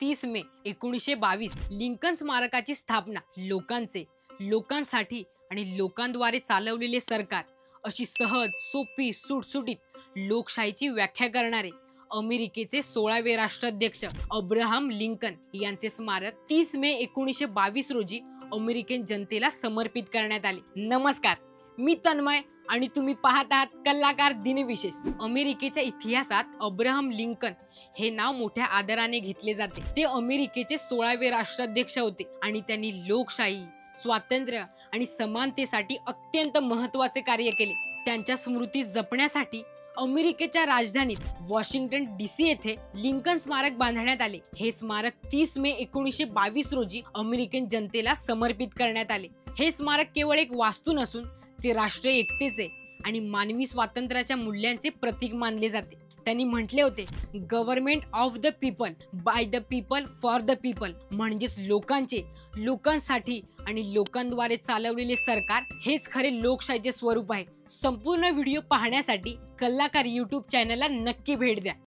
30 मे 1922 Lincoln स्मारकाची स्थापना लोकांसाठी आणि लोकांद्वारे चालवलेले सरकार अशी सहज सोपी सुटसुटीत लोकशाहीची व्याख्या करणारे अमेरिकेचे 16वे राष्ट्राध्यक्ष अब्राहम लिंकन यांचे स्मारक 30 मे 1922 रोजी अमेरिकन जनतेला समर्पित करण्यात आले। नमस्कार, मी तन्मय आणि तुम्ही पाहत आहात कलाकार दिनविशेष। अमेरिकेच्या इतिहासात अब्राहम लिंकन हे नाव मोठ्या आदराने घेतले जाते। ते अमेरिकेचे 16वे राष्ट्राध्यक्ष होते आणि त्यांनी लोकशाही, स्वातंत्र्य आणि समानतेसाठी अत्यंत महत्त्वाचे कार्य केले। त्यांच्या स्मृती जपण्यासाठी अमेरिकेच्या राजधानीत वॉशिंग्टन DC येथे लिंकन स्मारक बांधण्यात आले। हे स्मारक 30 मे 1922 रोजी अमेरिकन जनतेला समर्पित करण्यात आले। हे स्मारक केवळ एक वास्तू नसून ते राष्ट्रीय एकतेचे आणि मानवी स्वातंत्र्याच्या मूल्यांचे प्रतीक मानले जाते। त्यांनी म्हटले होते, government of the people, by the people, for the people, म्हणजेच लोकांसाठी आणि लोकांद्वारे चालवलेले सरकार हेच खरे लोकशाहीचे स्वरूप आहे। संपूर्ण व्हिडिओ पाहण्यासाठी कलाकार YouTube चॅनलला नक्की भेट द्या।